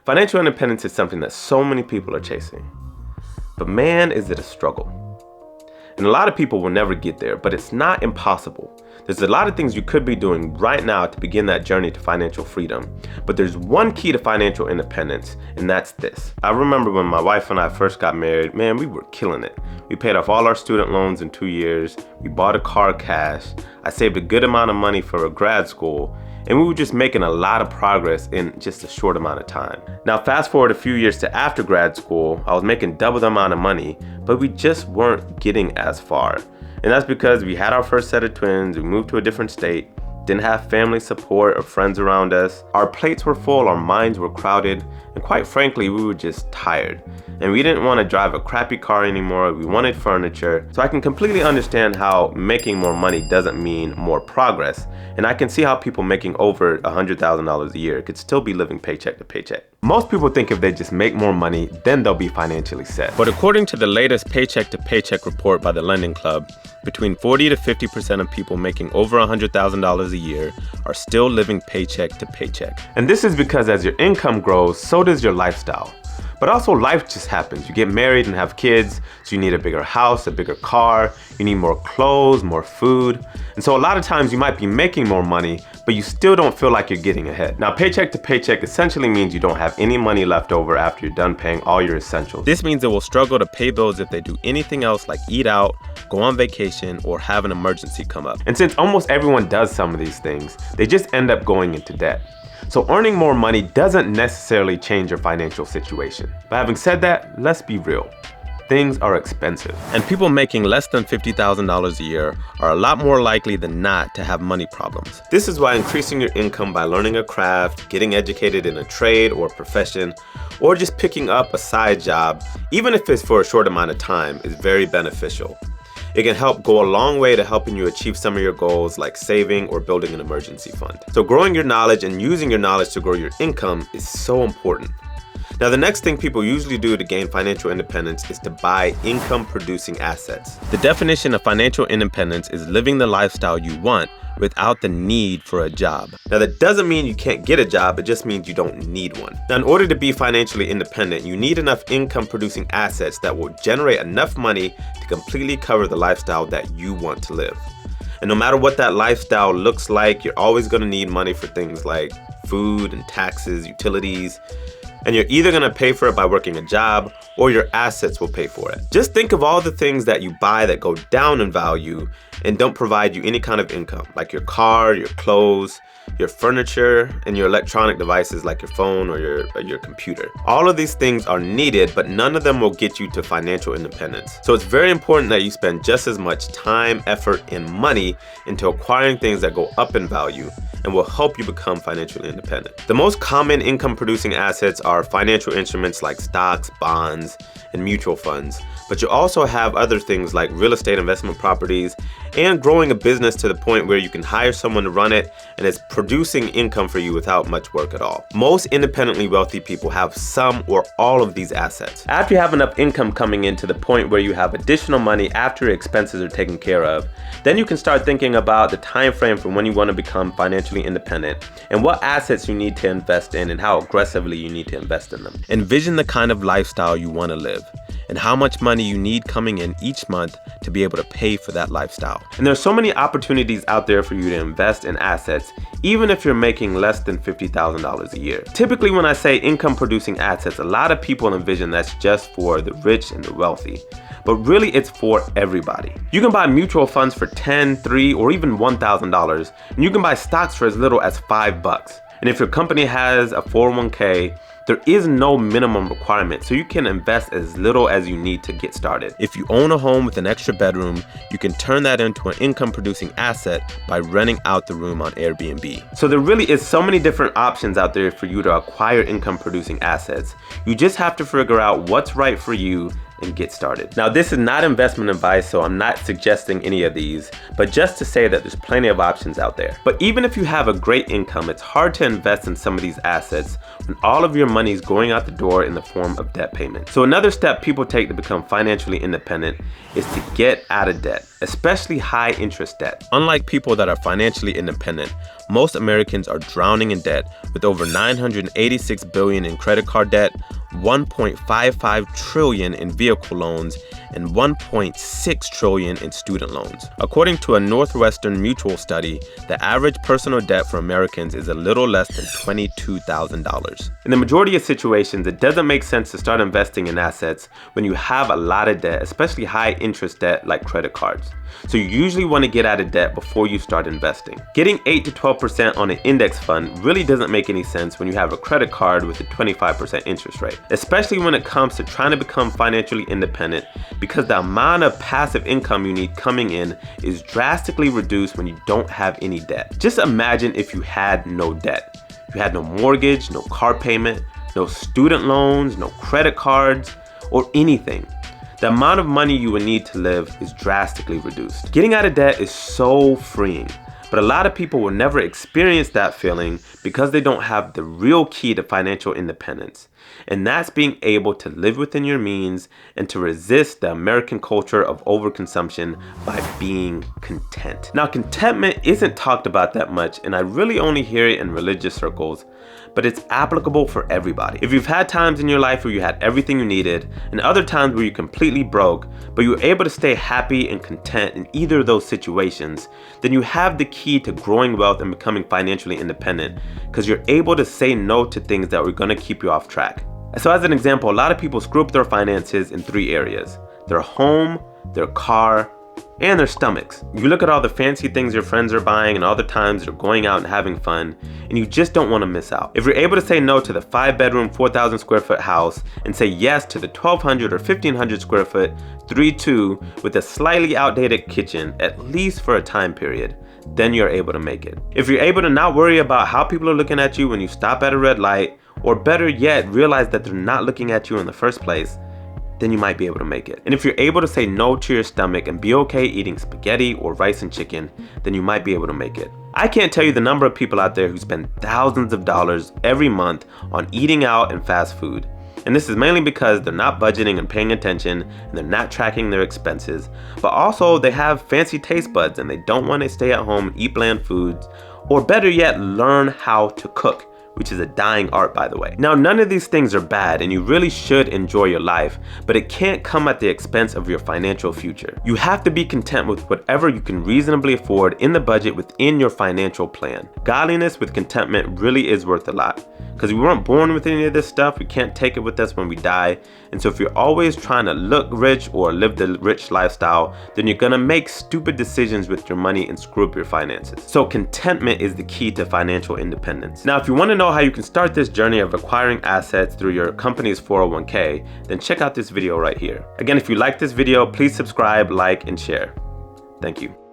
Financial independence is something that so many people are chasing. But man, is it a struggle. And a lot of people will never get there, but it's not impossible. There's a lot of things you could be doing right now to begin that journey to financial freedom. But there's one key to financial independence, and that's this. I remember when my wife and I first got married, man, we were killing it. We paid off all our student loans in 2 years. We bought a car cash. I saved a good amount of money for a grad school. And we were just making a lot of progress in just a short amount of time. Now, fast forward a few years to after grad school, I was making double the amount of money, but we just weren't getting as far. And that's because we had our first set of twins, we moved to a different state, didn't have family support or friends around us. Our plates were full, our minds were crowded, and quite frankly, we were just tired. And we didn't want to drive a crappy car anymore, we wanted furniture. So I can completely understand how making more money doesn't mean more progress. And I can see how people making over $100,000 a year could still be living paycheck to paycheck. Most people think if they just make more money, then they'll be financially set. But according to the latest Paycheck to Paycheck report by the Lending Club, between 40 to 50% of people making over $100,000 a year are still living paycheck to paycheck. And this is because as your income grows, so does your lifestyle. But also life just happens. You get married and have kids, so you need a bigger house, a bigger car, you need more clothes, more food. And so a lot of times you might be making more money, but you still don't feel like you're getting ahead. Now, paycheck to paycheck essentially means you don't have any money left over after you're done paying all your essentials. This means they will struggle to pay bills if they do anything else like eat out, go on vacation, or have an emergency come up. And since almost everyone does some of these things, they just end up going into debt. So earning more money doesn't necessarily change your financial situation. But having said that, let's be real. Things are expensive. And people making less than $50,000 a year are a lot more likely than not to have money problems. This is why increasing your income by learning a craft, getting educated in a trade or profession, or just picking up a side job, even if it's for a short amount of time, is very beneficial. It can help go a long way to helping you achieve some of your goals like saving or building an emergency fund. So growing your knowledge and using your knowledge to grow your income is so important. Now, the next thing people usually do to gain financial independence is to buy income-producing assets. The definition of financial independence is living the lifestyle you want without the need for a job. Now, that doesn't mean you can't get a job, it just means you don't need one. Now, in order to be financially independent, you need enough income-producing assets that will generate enough money to completely cover the lifestyle that you want to live. And no matter what that lifestyle looks like, you're always gonna need money for things like food and taxes, utilities, and you're either gonna pay for it by working a job or your assets will pay for it. Just think of all the things that you buy that go down in value and don't provide you any kind of income, like your car, your clothes, your furniture, and your electronic devices like your phone or your computer. All of these things are needed, but none of them will get you to financial independence. So it's very important that you spend just as much time, effort, and money into acquiring things that go up in value and will help you become financially independent. The most common income-producing assets are financial instruments like stocks, bonds, and mutual funds. But you also have other things like real estate investment properties and growing a business to the point where you can hire someone to run it and it's producing income for you without much work at all. Most independently wealthy people have some or all of these assets. After you have enough income coming in to the point where you have additional money after your expenses are taken care of, then you can start thinking about the time frame for when you want to become financially independent and what assets you need to invest in and how aggressively you need to invest in them. Envision the kind of lifestyle you want to live and how much money you need coming in each month to be able to pay for that lifestyle. And there's so many opportunities out there for you to invest in assets, even if you're making less than $50,000 a year. Typically, when I say income producing assets, a lot of people envision that's just for the rich and the wealthy. But really, it's for everybody. You can buy mutual funds for $10, $3, or even $1,000, and you can buy stocks for as little as $5. And if your company has a 401k, there is no minimum requirement, so you can invest as little as you need to get started. If you own a home with an extra bedroom, you can turn that into an income-producing asset by renting out the room on Airbnb. So there really is so many different options out there for you to acquire income-producing assets. You just have to figure out what's right for you and get started. Now, this is not investment advice, so I'm not suggesting any of these, but just to say that there's plenty of options out there. But even if you have a great income, it's hard to invest in some of these assets when all of your money is going out the door in the form of debt payment. So another step people take to become financially independent is to get out of debt, especially high interest debt. Unlike people that are financially independent, most Americans are drowning in debt with over $986 billion in credit card debt, $1.55 trillion in vehicle loans, and $1.6 trillion in student loans. According to a Northwestern Mutual study, the average personal debt for Americans is a little less than $22,000. In the majority of situations, it doesn't make sense to start investing in assets when you have a lot of debt, especially high interest debt like credit cards. So you usually want to get out of debt before you start investing. Getting 8 to 12% on an index fund really doesn't make any sense when you have a credit card with a 25% interest rate, especially when it comes to trying to become financially independent, because the amount of passive income you need coming in is drastically reduced when you don't have any debt. Just imagine if you had no debt. You had no mortgage, no car payment, no student loans, no credit cards, or anything. The amount of money you would need to live is drastically reduced. Getting out of debt is so freeing, but a lot of people will never experience that feeling because they don't have the real key to financial independence. And that's being able to live within your means and to resist the American culture of overconsumption by being content. Now, contentment isn't talked about that much, and I really only hear it in religious circles, but it's applicable for everybody. If you've had times in your life where you had everything you needed, and other times where you're completely broke, but you were able to stay happy and content in either of those situations, then you have the key to growing wealth and becoming financially independent, because you're able to say no to things that were gonna keep you off track. So as an example, a lot of people screw up their finances in 3 areas: their home, their car, and their stomachs. You look at all the fancy things your friends are buying and all the times they're going out and having fun, and you just don't want to miss out. If you're able to say no to the 5-bedroom, 4,000 square foot house and say yes to the 1,200 or 1,500 square foot 3-2 with a slightly outdated kitchen, at least for a time period, then you're able to make it. If you're able to not worry about how people are looking at you when you stop at a red light, or better yet, realize that they're not looking at you in the first place, then you might be able to make it. And if you're able to say no to your stomach and be okay eating spaghetti or rice and chicken, then you might be able to make it. I can't tell you the number of people out there who spend thousands of dollars every month on eating out and fast food. And this is mainly because they're not budgeting and paying attention, and they're not tracking their expenses, but also they have fancy taste buds and they don't want to stay at home and eat bland foods, or better yet, learn how to cook, which is a dying art, by the way. Now, none of these things are bad, and you really should enjoy your life, but it can't come at the expense of your financial future. You have to be content with whatever you can reasonably afford in the budget within your financial plan. Godliness with contentment really is worth a lot, because we weren't born with any of this stuff. We can't take it with us when we die. And so if you're always trying to look rich or live the rich lifestyle, then you're gonna make stupid decisions with your money and screw up your finances. So contentment is the key to financial independence. Now, if you wanna know how you can start this journey of acquiring assets through your company's 401k, then check out this video right here. Again, if you like this video, please subscribe, like, and share. Thank you.